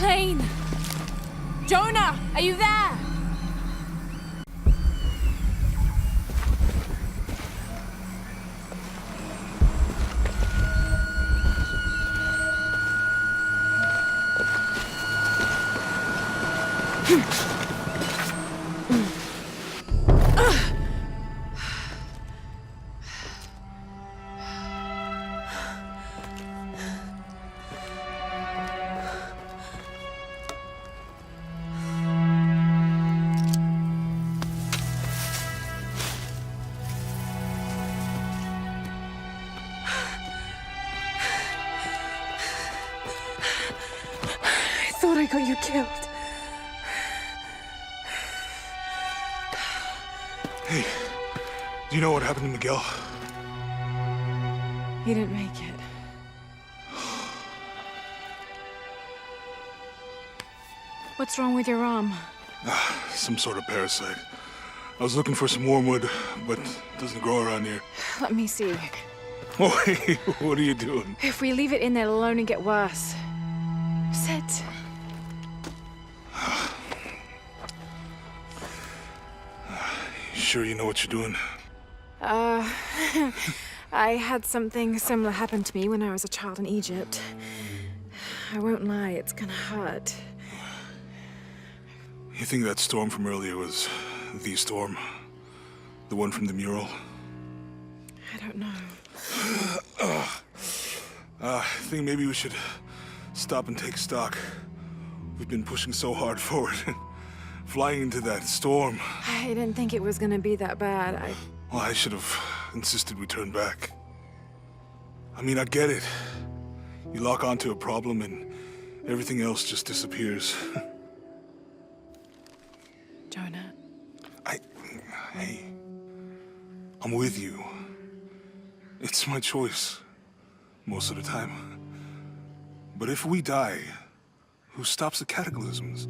plane! Jonah, are you there? I thought I got you killed. Hey, do you know what happened to Miguel? He didn't make it. What's wrong with your arm? Some sort of parasite. I was looking for some wormwood, but it doesn't grow around here. Let me see. Oh, hey, what are you doing? If we leave it in there, it'll only get worse. Sit. Sure you know what you're doing? I had something similar happen to me when I was a child in Egypt. I won't lie, it's gonna hurt. You think that storm from earlier was the storm? The one from the mural? I don't know. I think maybe we should stop and take stock. We've been pushing so hard forward. Flying into that storm. I didn't think it was gonna be that bad. Well, I should have insisted we turn back. I mean, I get it. You lock onto a problem and everything else just disappears. Jonah. Hey, I'm with you. It's my choice, most of the time. But if we die, who stops the cataclysms?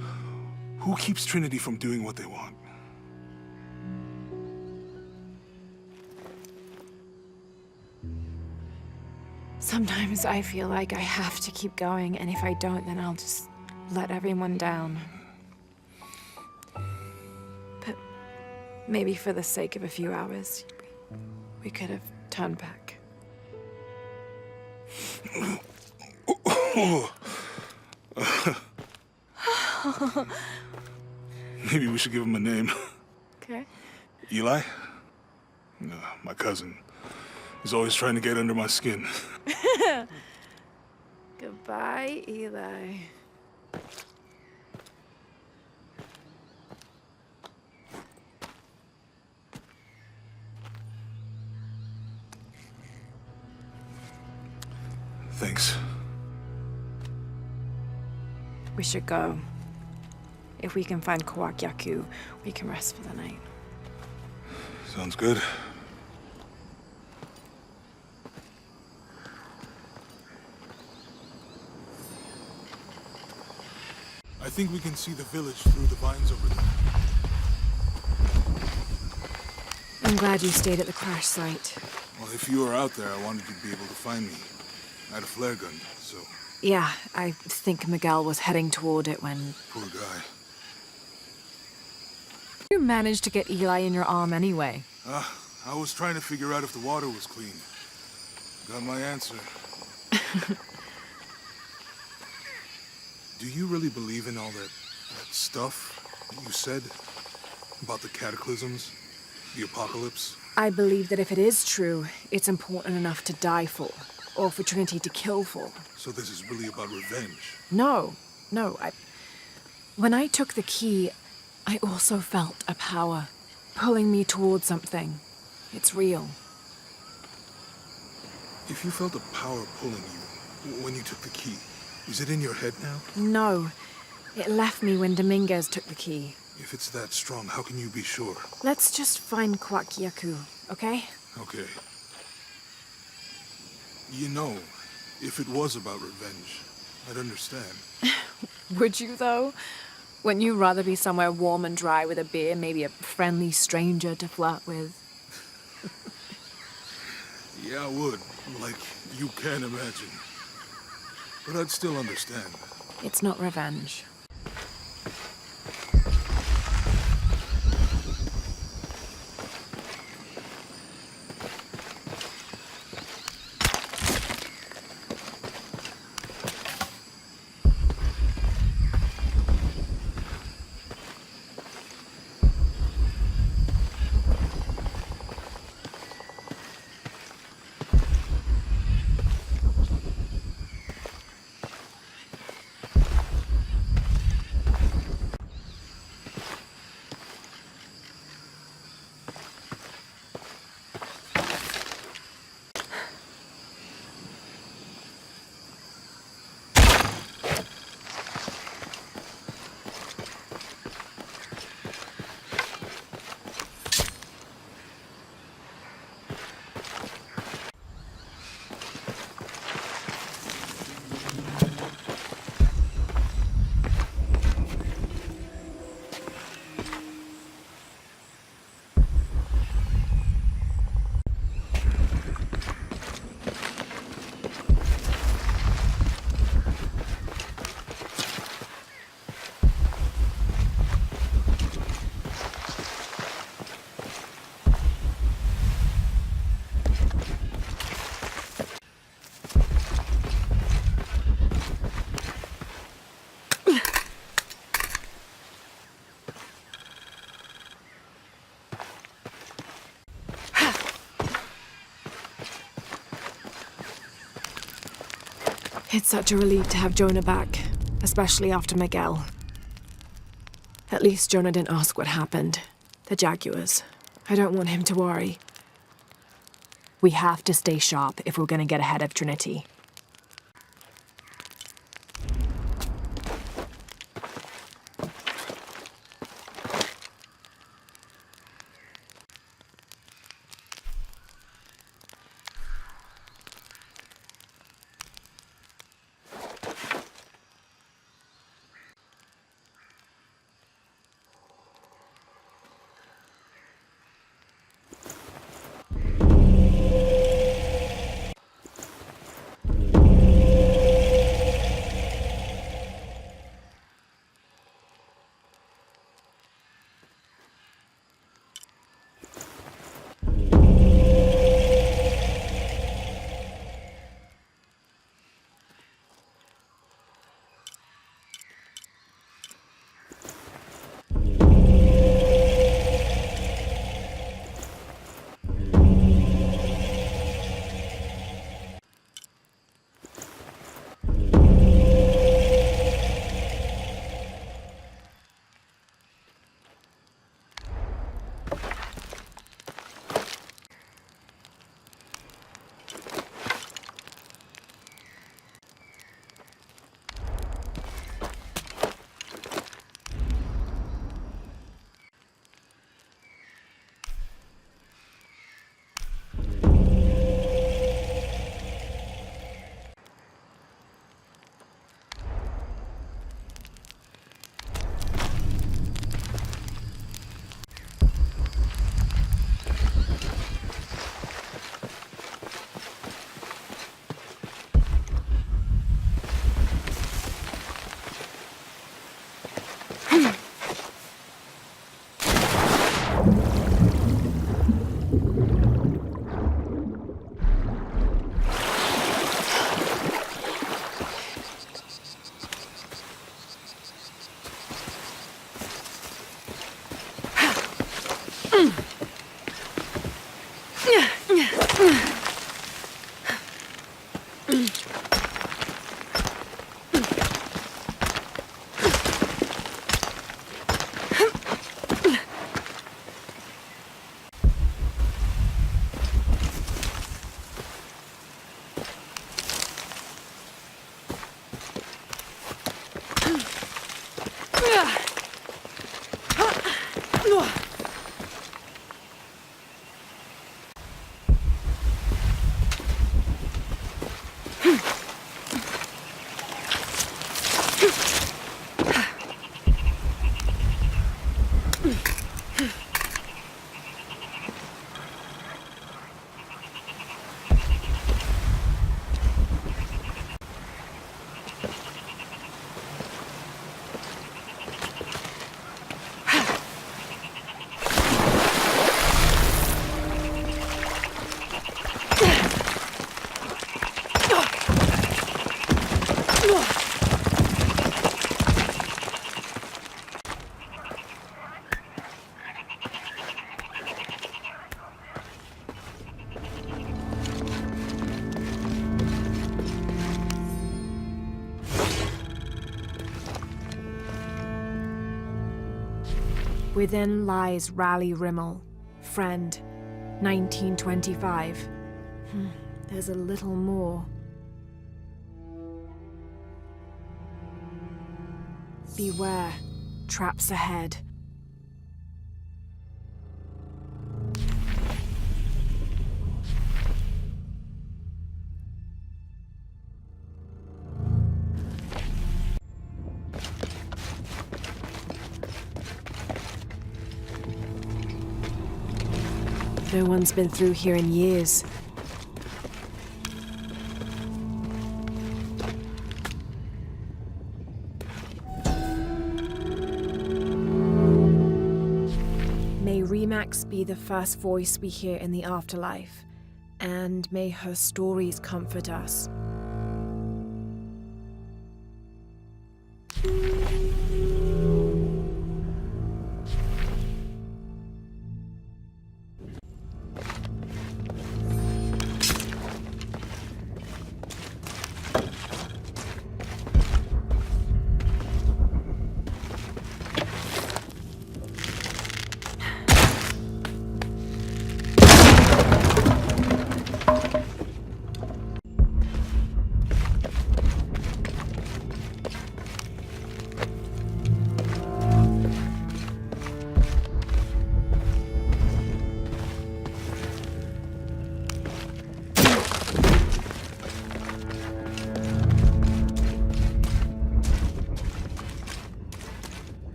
Who keeps Trinity from doing what they want? Sometimes I feel like I have to keep going, and if I don't, then I'll just let everyone down. But maybe for the sake of a few hours, we could have turned back. Maybe we should give him a name. Okay. Eli? My cousin. He's always trying to get under my skin. Goodbye, Eli. Thanks. We should go. If we can find Kawak Yaku, we can rest for the night. Sounds good. I think we can see the village through the vines over there. I'm glad you stayed at the crash site. Well, if you were out there, I wanted you to be able to find me. I had a flare gun, so... Yeah, I think Miguel was heading toward it when... Poor guy. You managed to get Eli in your arm anyway. I was trying to figure out if the water was clean. Got my answer. Do you really believe in all that stuff that you said? About the cataclysms? The apocalypse? I believe that if it is true, it's important enough to die for. Or for Trinity to kill for. So this is really about revenge? No. When I took the key, I also felt a power pulling me towards something. It's real. If you felt a power pulling you when you took the key, is it in your head now? No. It left me when Dominguez took the key. If it's that strong, how can you be sure? Let's just find Kawak Yaku, okay? Okay. You know, if it was about revenge, I'd understand. Would you, though? Wouldn't you rather be somewhere warm and dry with a beer, maybe a friendly stranger to flirt with? Yeah, I would. Like, you can imagine. But I'd still understand. It's not revenge. It's such a relief to have Jonah back, especially after Miguel. At least Jonah didn't ask what happened. The Jaguars. I don't want him to worry. We have to stay sharp if we're going to get ahead of Trinity. Within lies Raleigh Rimmel, friend, 1925. There's a little more. Beware, traps ahead. No one's been through here in years. May Remax be the first voice we hear in the afterlife, and may her stories comfort us.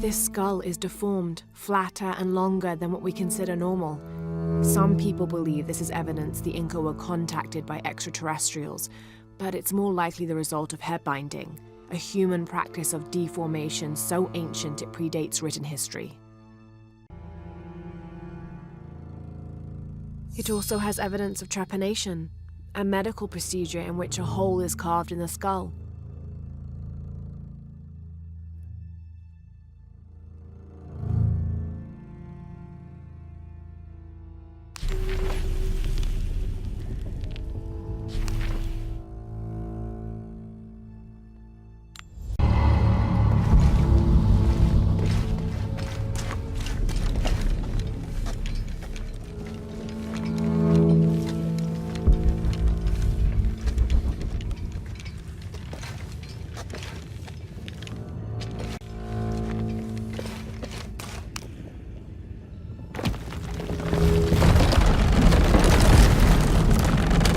This skull is deformed, flatter and longer than what we consider normal. Some people believe this is evidence the Inca were contacted by extraterrestrials, but it's more likely the result of head binding, a human practice of deformation so ancient it predates written history. It also has evidence of trepanation, a medical procedure in which a hole is carved in the skull.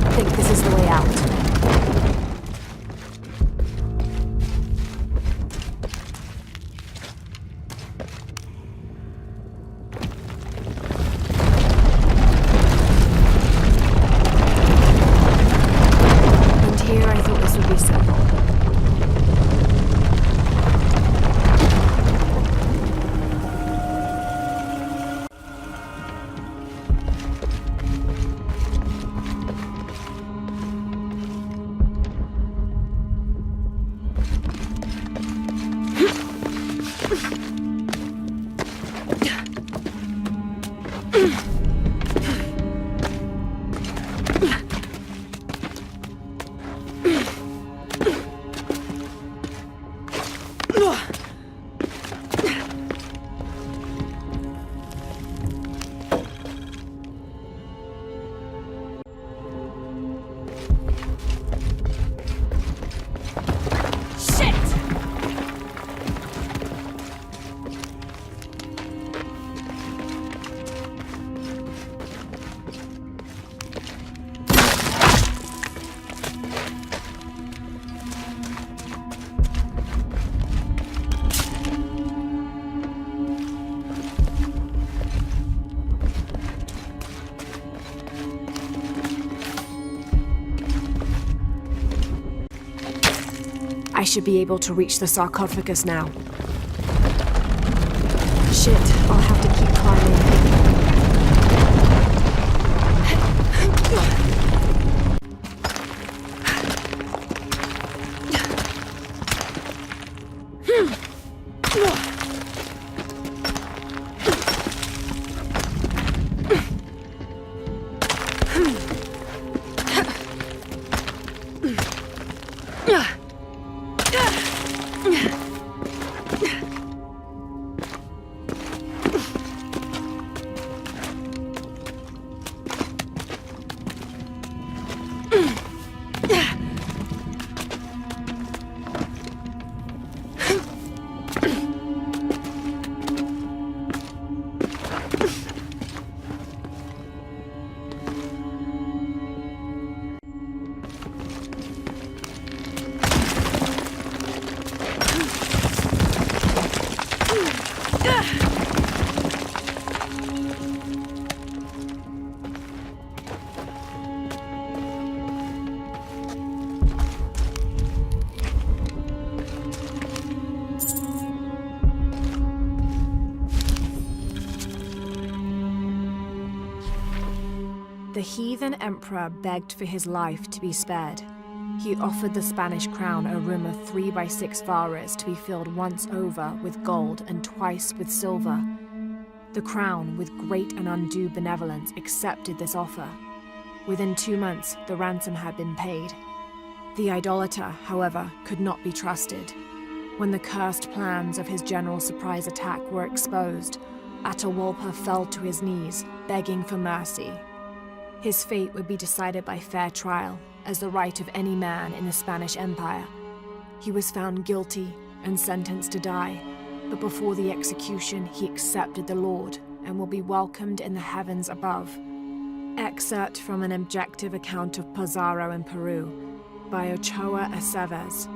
I think this is the way out. And here I thought this would be simple. I should be able to reach the sarcophagus now. Shit, I'll have to keep climbing. The heathen emperor begged for his life to be spared. He offered the Spanish crown a room of 3 by 6 varas to be filled once over with gold and twice with silver. The crown, with great and undue benevolence, accepted this offer. Within 2 months, the ransom had been paid. The idolater, however, could not be trusted. When the cursed plans of his general surprise attack were exposed, Atahualpa fell to his knees, begging for mercy. His fate would be decided by fair trial, as the right of any man in the Spanish Empire. He was found guilty and sentenced to die, but before the execution he accepted the Lord and will be welcomed in the heavens above. Excerpt from an objective account of Pizarro in Peru by Ochoa Aceves.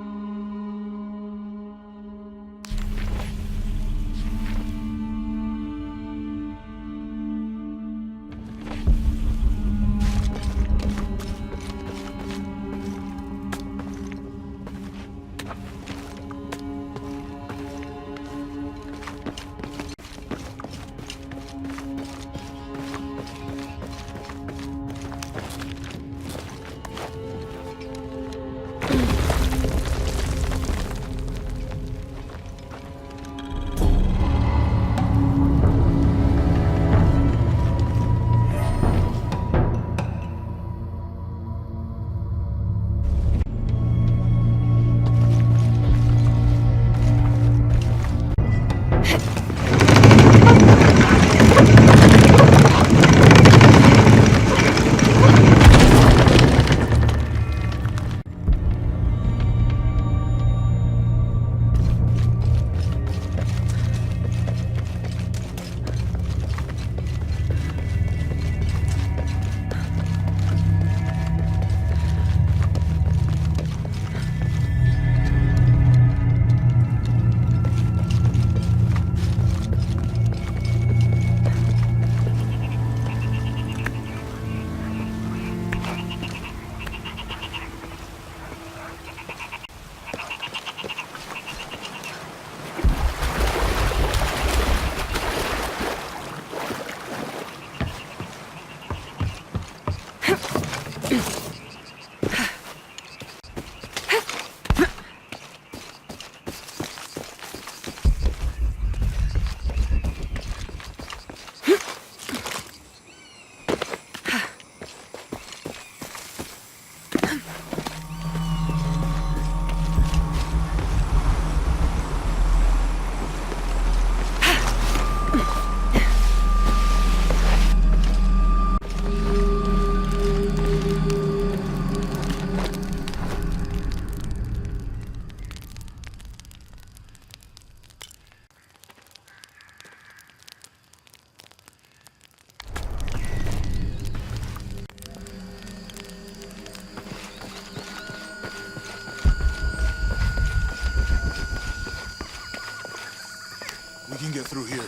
We can get through here.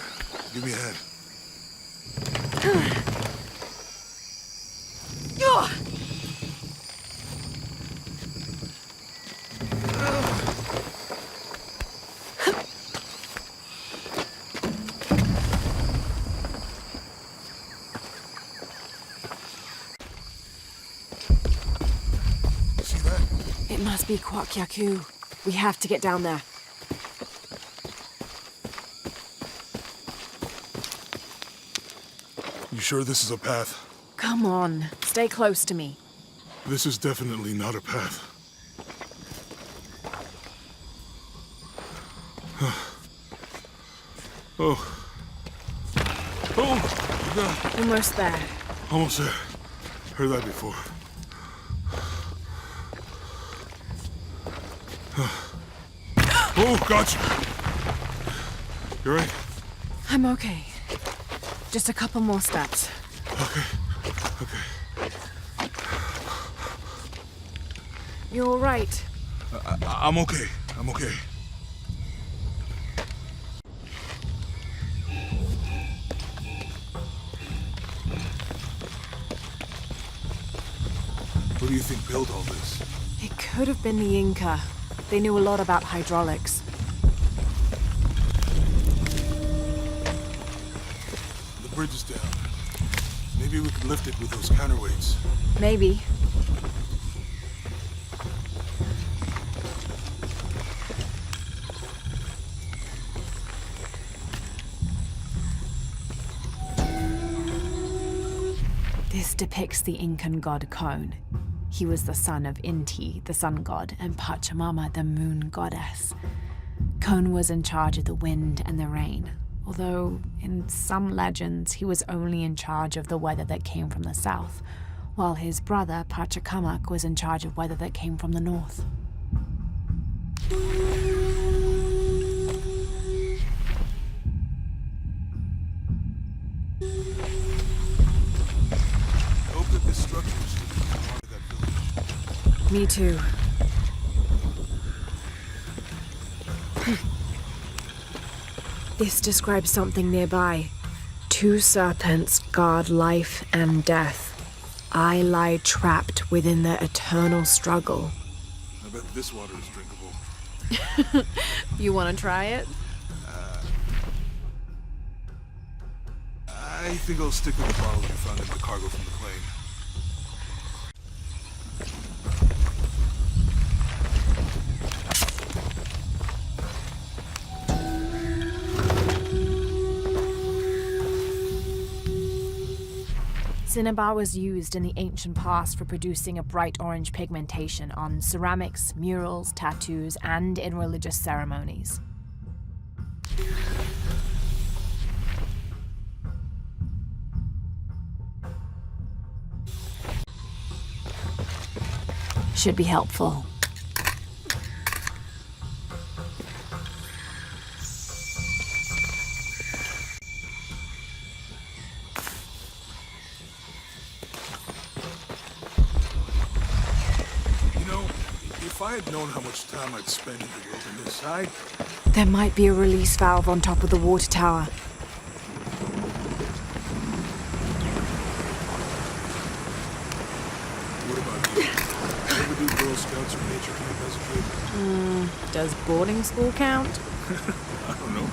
Give me a hand. See that? It must be Kuak Yaku. We have to get down there. You sure this is a path? Come on, stay close to me. This is definitely not a path. Oh. Oh! God. Almost there. Almost there. Heard that before. Oh, gotcha! You right? I'm okay. Just a couple more steps. Okay. Okay. You're all right. I'm okay. I'm okay. What do you think built all this? It could have been the Inca. They knew a lot about hydraulics. The bridge is down. Maybe we could lift it with those counterweights. Maybe. This depicts the Incan god Kon. He was the son of Inti, the sun god, and Pachamama, the moon goddess. Kon was in charge of the wind and the rain, although in some legends he was only in charge of the weather that came from the south, while his brother Pachacamac was in charge of weather that came from the north. I hope that this structure is part of that village. Me too. This describes something nearby. 2 serpents guard life and death. I lie trapped within the eternal struggle. I bet this water is drinkable. You want to try it? I think I'll stick with the bottle you found in the cargo from the plane. Cinnabar was used in the ancient past for producing a bright orange pigmentation on ceramics, murals, tattoos, and in religious ceremonies. Should be helpful. If I had known how much time I'd spend in the wilderness, There might be a release valve on top of the water tower. What about you? Did you ever do Girl Scouts or nature camp as a kid? Does boarding school count? I don't know.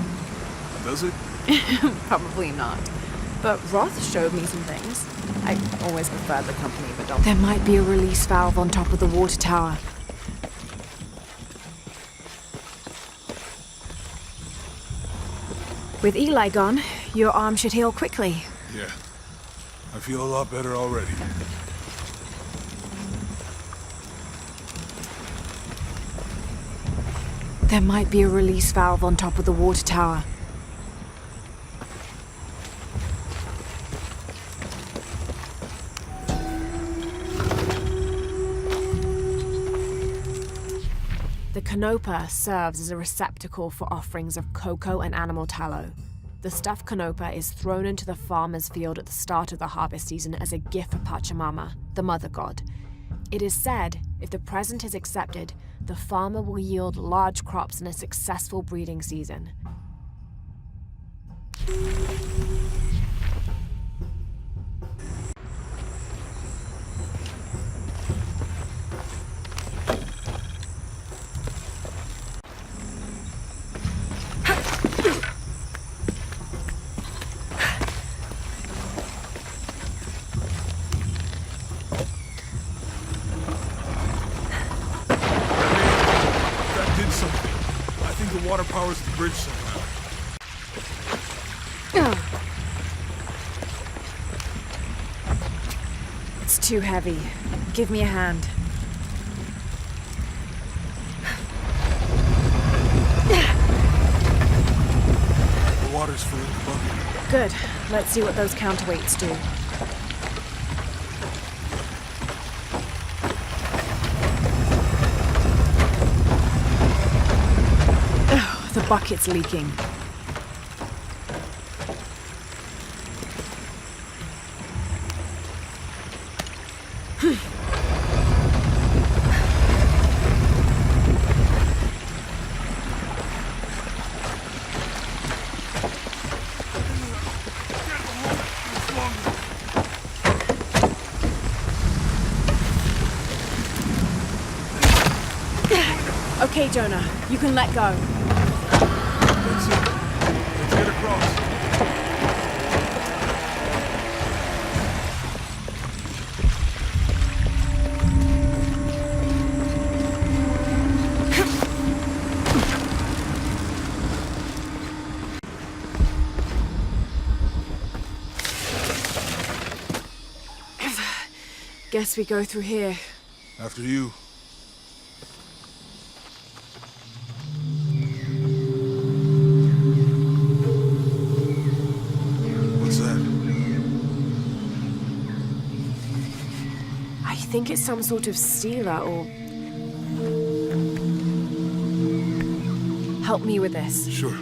Does it? Probably not. But Roth showed me some things. I always preferred the company of adults. There might be a release valve on top of the water tower. With Eli gone, your arm should heal quickly. Yeah. I feel a lot better already. There might be a release valve on top of the water tower. The canopa serves as a receptacle for offerings of cocoa and animal tallow. The stuffed canopa is thrown into the farmer's field at the start of the harvest season as a gift for Pachamama, the mother god. It is said, if the present is accepted, the farmer will yield large crops in a successful breeding season. Water powers the bridge somehow. It's too heavy. Give me a hand. The water's filling the bucket. Good. Let's see what those counterweights do. The bucket's leaking. Okay, Jonah, you can let go. That's it. Let's get across. Guess we go through here. After you. What's that? I think it's some sort of stealer or... Help me with this. Sure.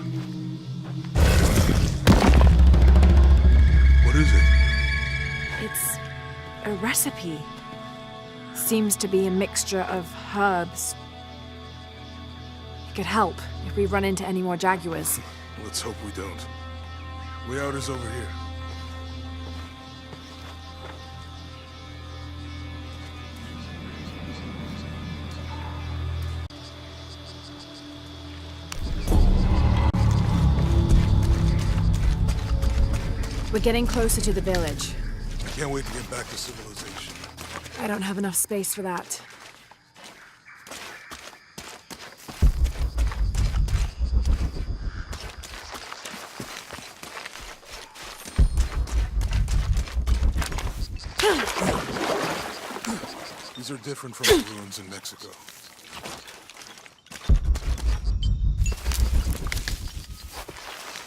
What is it? It's a recipe. Seems to be a mixture of herbs. It could help if we run into any more jaguars. Let's hope we don't. Way out is over here. We're getting closer to the village. I can't wait to get back to civilization. I don't have enough space for that. These are different from the ruins in Mexico.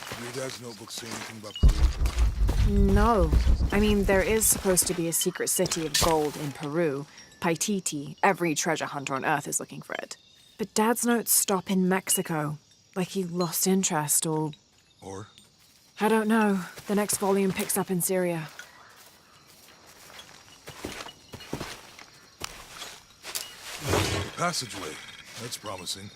Did your dad's notebook say anything about Peru? No. I mean, there is supposed to be a secret city of gold in Peru. Paititi. Every treasure hunter on Earth is looking for it. But Dad's notes stop in Mexico. Like he lost interest or... Or? I don't know. The next volume picks up in Syria. A passageway. That's promising.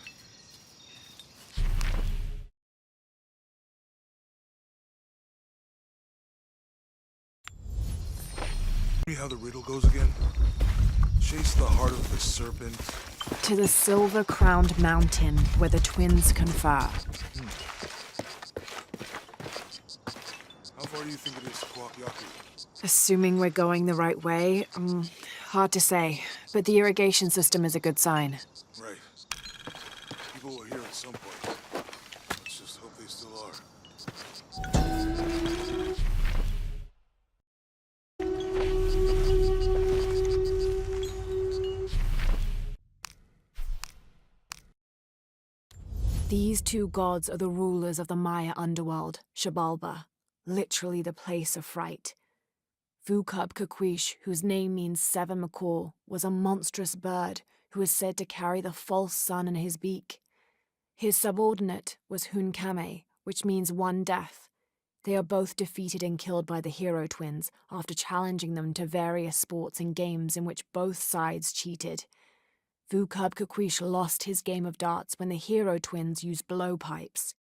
Me how the riddle goes again? Chase the heart of the serpent. To the silver-crowned mountain where the twins confer. How far do you think it is to Kwakiaki? Assuming we're going the right way, hard to say. But the irrigation system is a good sign. Right. People were here at some point. Let's just hope they still are. These two gods are the rulers of the Maya underworld, Xibalba, literally the place of fright. Vucub-Caquiche, whose name means seven macaw, was a monstrous bird who is said to carry the false sun in his beak. His subordinate was Hunkame, which means one death. They are both defeated and killed by the hero twins after challenging them to various sports and games in which both sides cheated. Vucub-Caquiche lost his game of darts when the hero twins used blowpipes.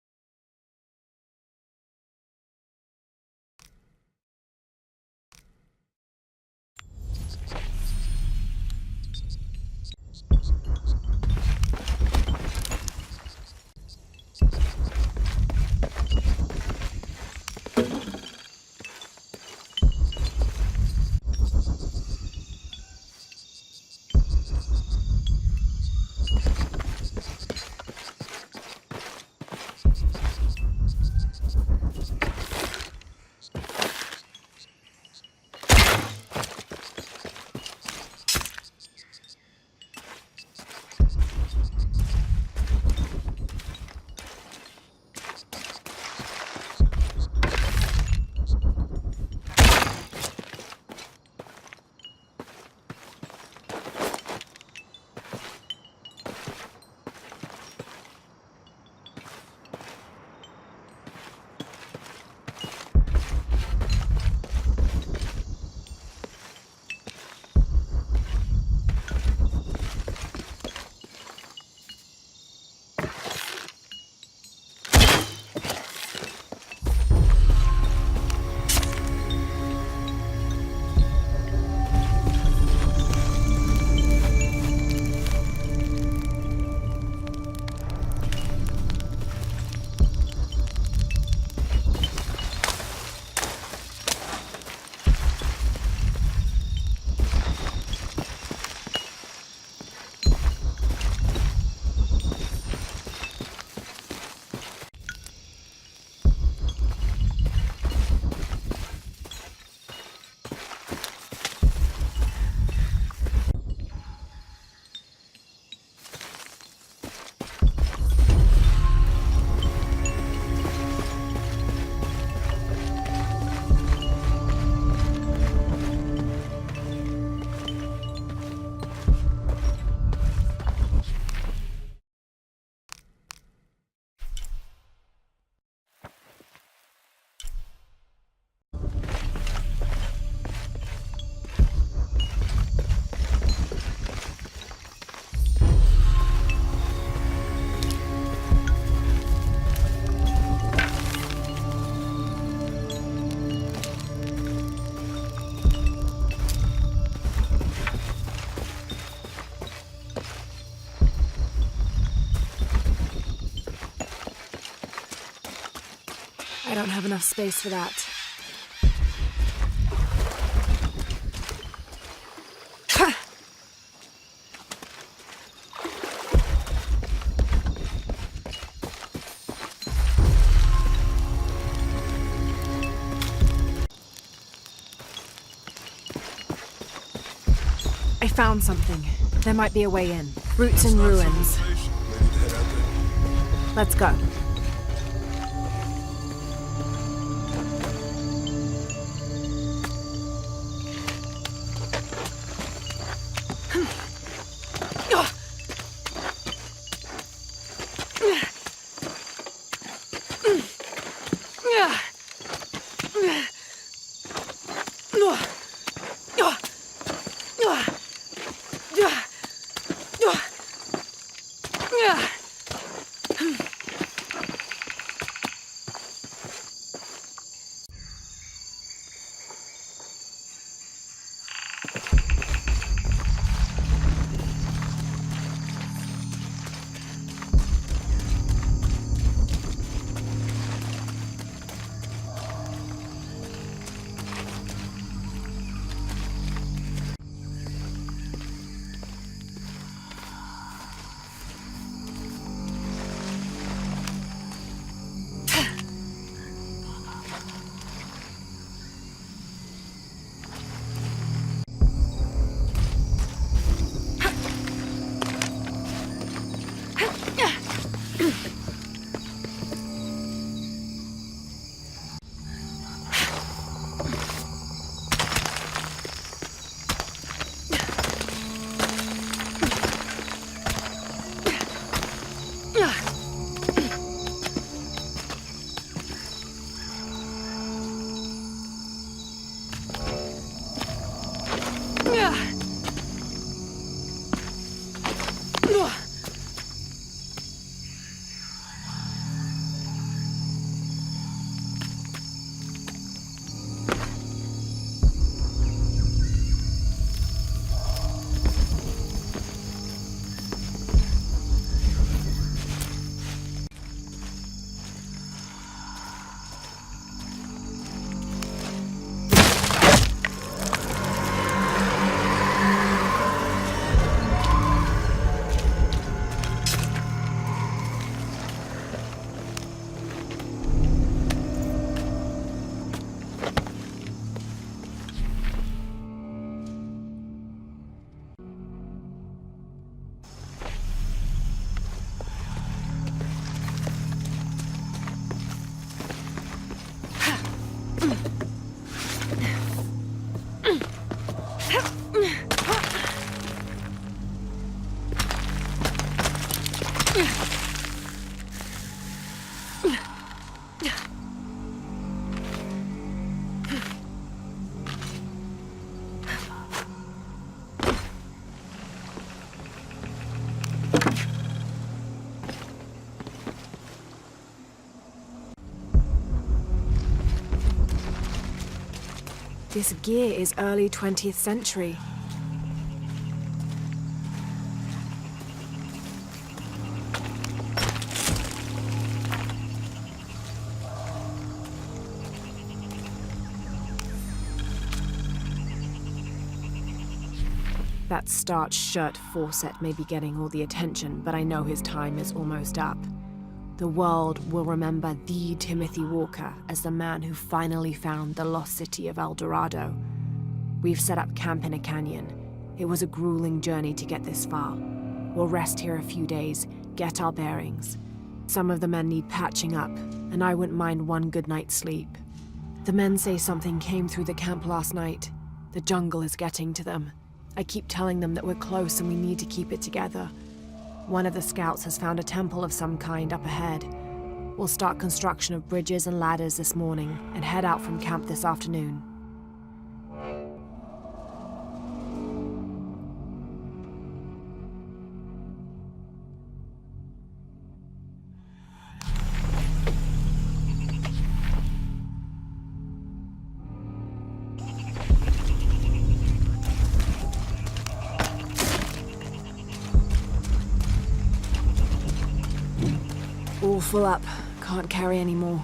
don't have enough space for that. I found something. There might be a way in. Roots and ruins. Ready to head out there? Let's go. This gear is early 20th century. That starched shirt Fawcett may be getting all the attention, but I know his time is almost up. The world will remember the Timothy Walker as the man who finally found the lost city of El Dorado. We've set up camp in a canyon. It was a grueling journey to get this far. We'll rest here a few days, get our bearings. Some of the men need patching up, and I wouldn't mind one good night's sleep. The men say something came through the camp last night. The jungle is getting to them. I keep telling them that we're close and we need to keep it together. One of the scouts has found a temple of some kind up ahead. We'll start construction of bridges and ladders this morning and head out from camp this afternoon. All full up. Can't carry any more.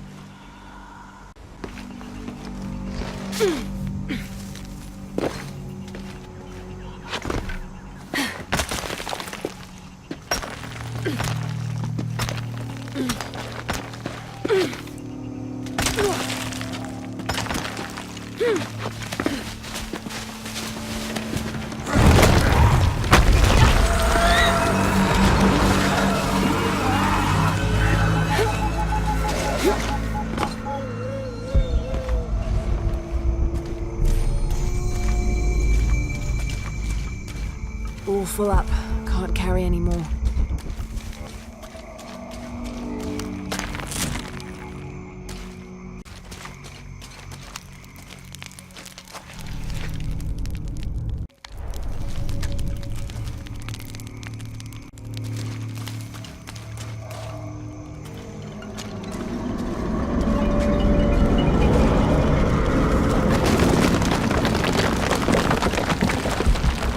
All full up. Can't carry any more.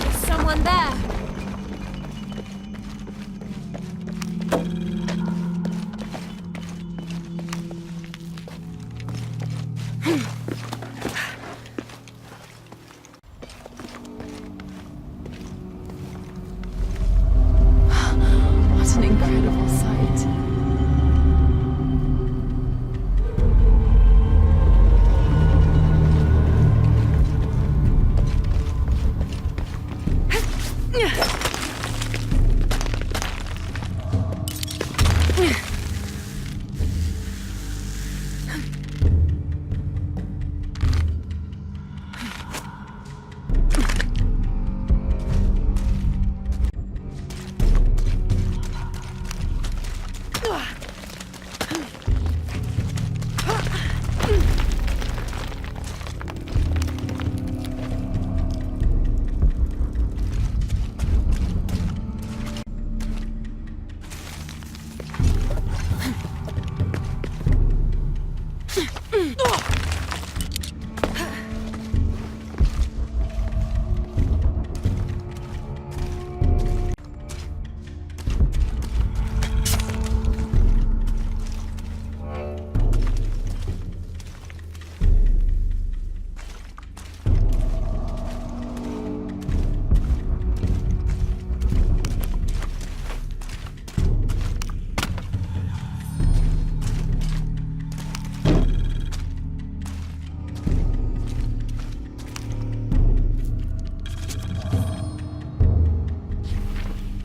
Is someone there? What an incredible sight.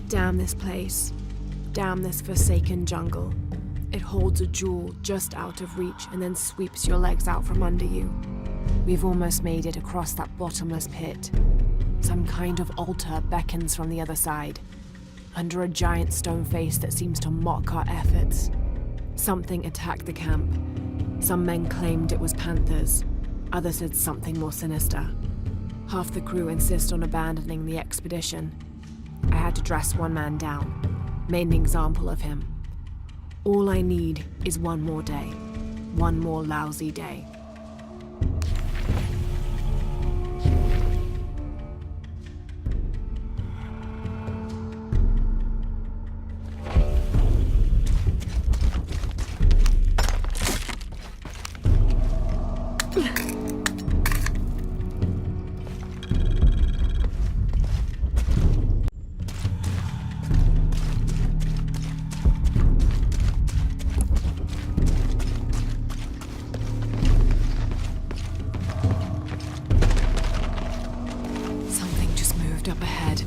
Damn this place. Damn this forsaken jungle. It holds a jewel just out of reach and then sweeps your legs out from under you. We've almost made it across that bottomless pit. Some kind of altar beckons from the other side, under a giant stone face that seems to mock our efforts. Something attacked the camp. Some men claimed it was panthers. Others said something more sinister. Half the crew insist on abandoning the expedition. I had to dress one man down, made an example of him. All I need is one more day. One more lousy day. Up ahead.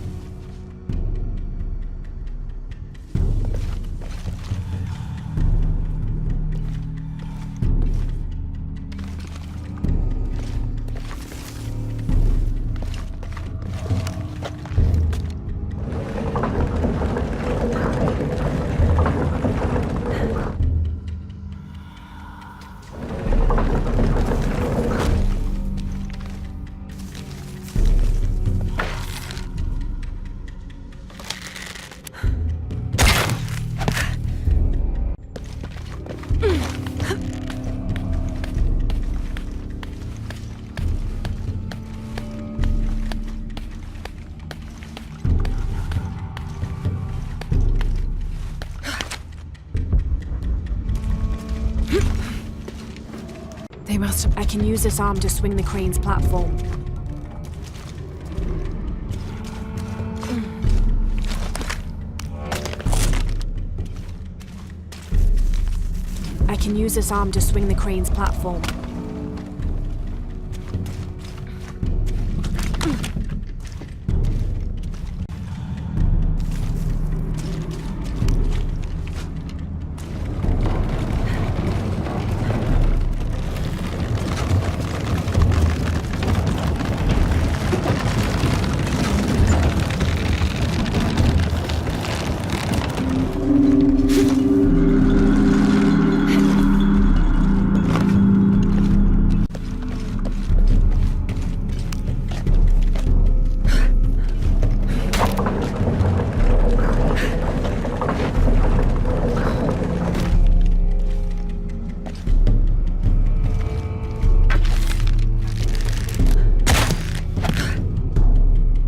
They must. I can use this arm to swing the crane's platform. I can use this arm to swing the crane's platform.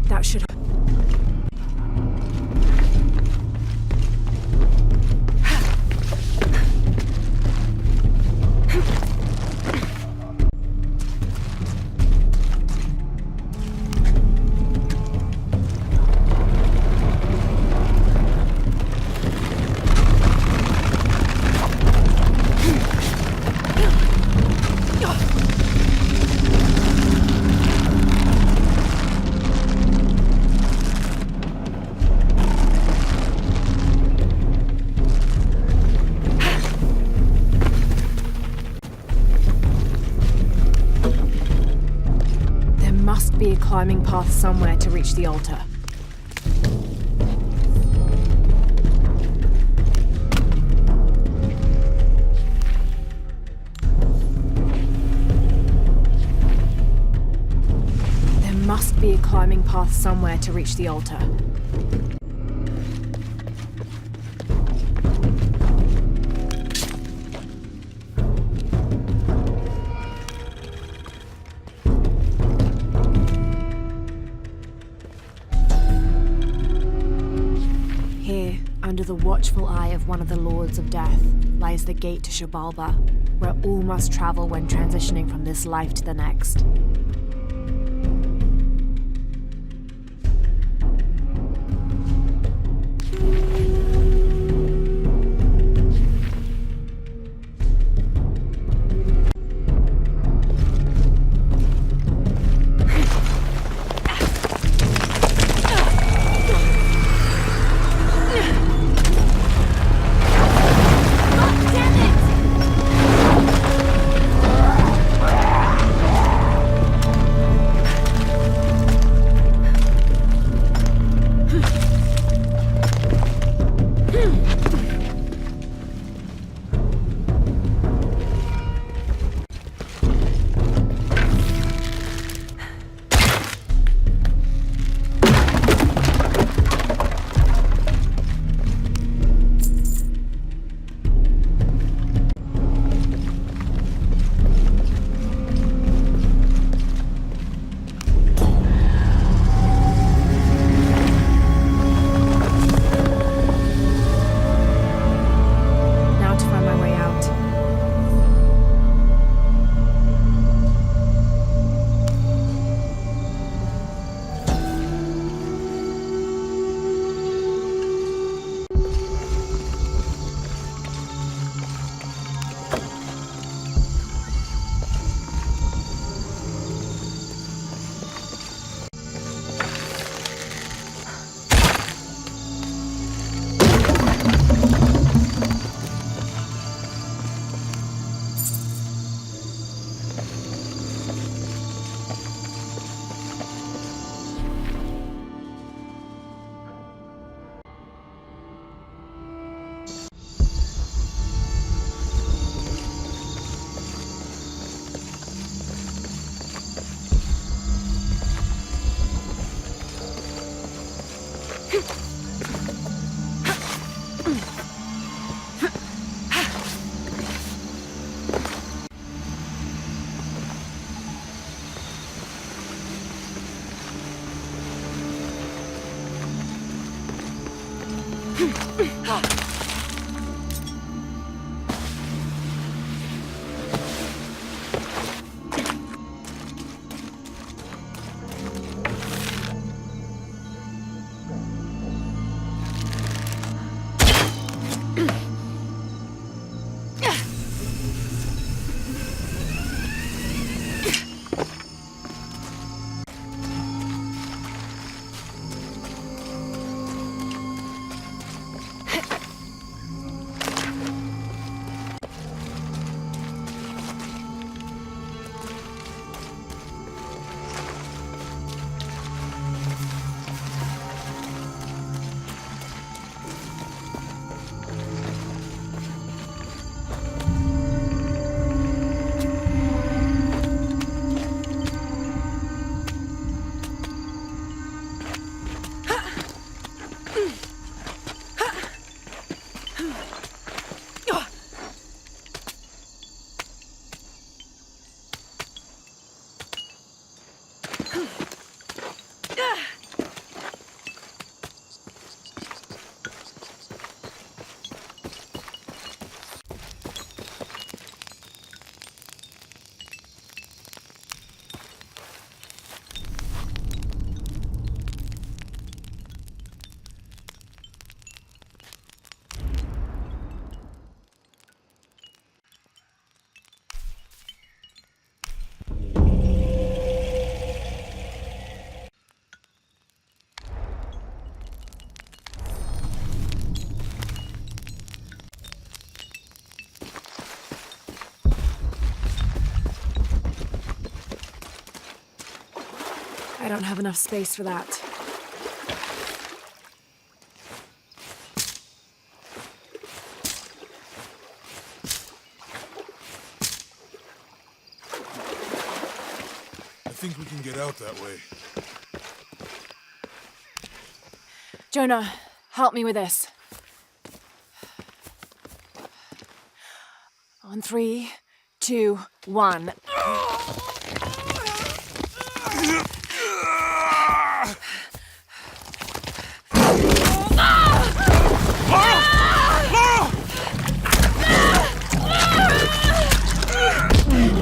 That should. Must be a climbing path somewhere to reach the altar. There must be a climbing path somewhere to reach the altar. Under the watchful eye of one of the Lords of Death lies the gate to Xibalba, where all must travel when transitioning from this life to the next. I don't have enough space for that. I think we can get out that way. Jonah, help me with this. On 3, 2, 1.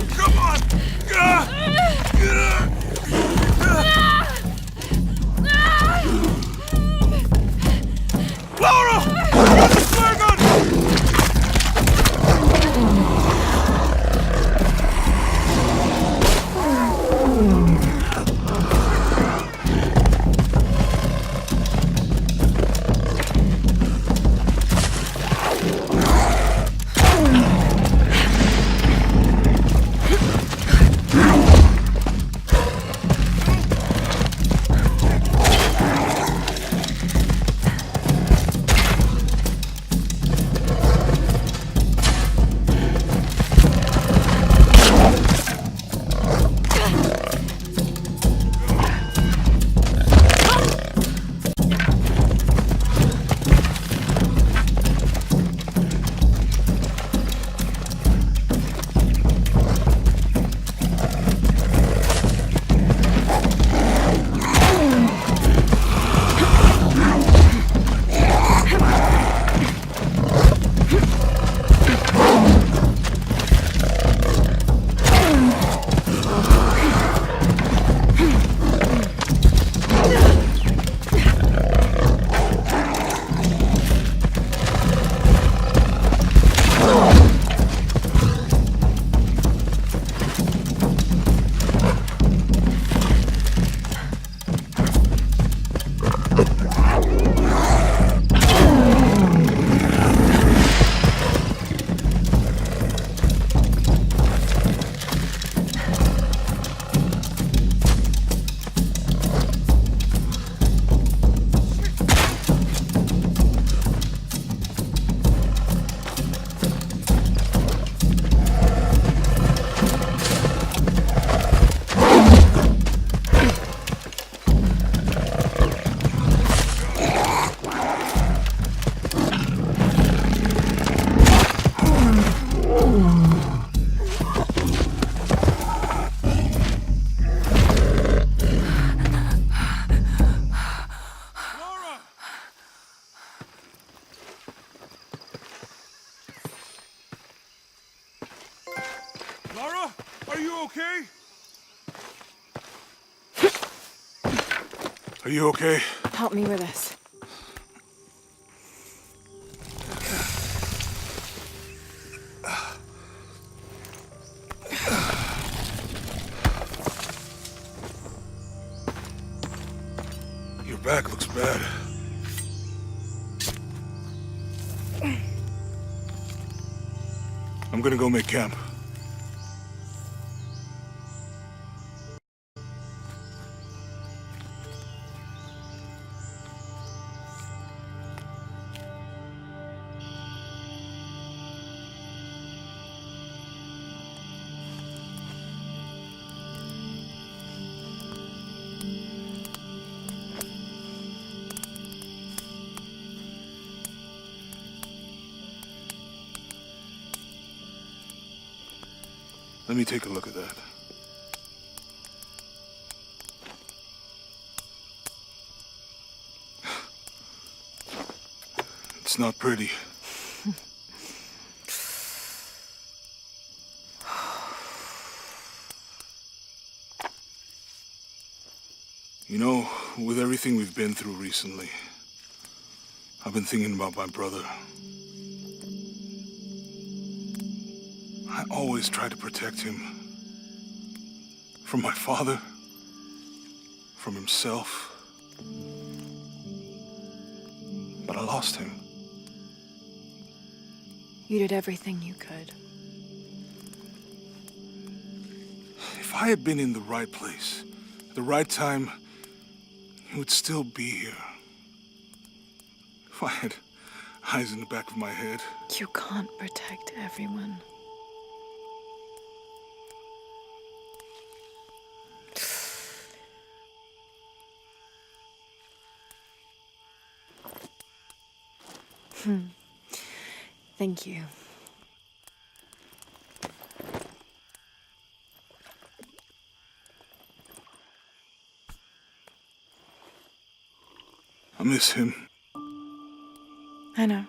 Come on! Laura! Get the flag on! Lara, are you okay? Are you okay? Help me with this. Your back looks bad. I'm gonna go make camp. Let me take a look at that. It's not pretty. You know, with everything we've been through recently, I've been thinking about my brother. I always tried to protect him. From my father. From himself. But I lost him. You did everything you could. If I had been in the right place, at the right time, he would still be here. If I had eyes in the back of my head. You can't protect everyone. Thank you. I miss him. I know.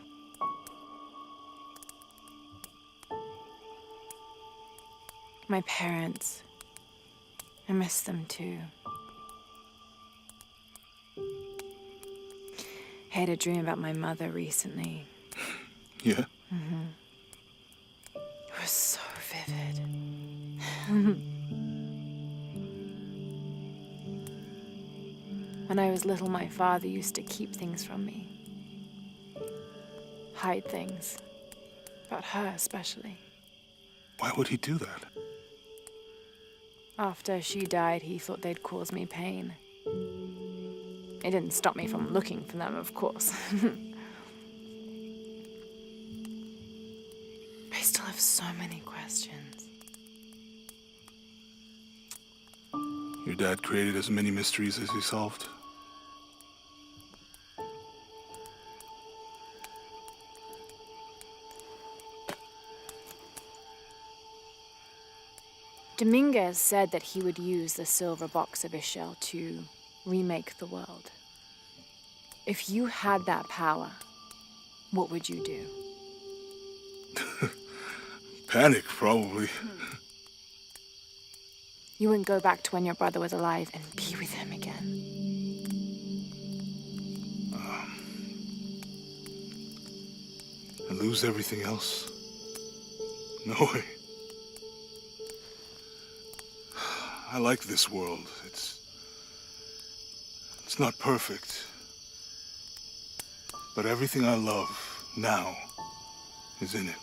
My parents. I miss them too. I had a dream about my mother recently. Yeah? It was so vivid. When I was little, my father used to keep things from me. Hide things. About her, especially. Why would he do that? After she died, he thought they'd cause me pain. It didn't stop me from looking for them, of course. I still have so many questions. Your dad created as many mysteries as he solved. Dominguez said that he would use the silver box of Ishel to remake the world. If you had that power, what would you do? Panic, probably. You wouldn't go back to when your brother was alive and be with him again. And lose everything else? No way. I like this world. It's not perfect. But everything I love now is in it.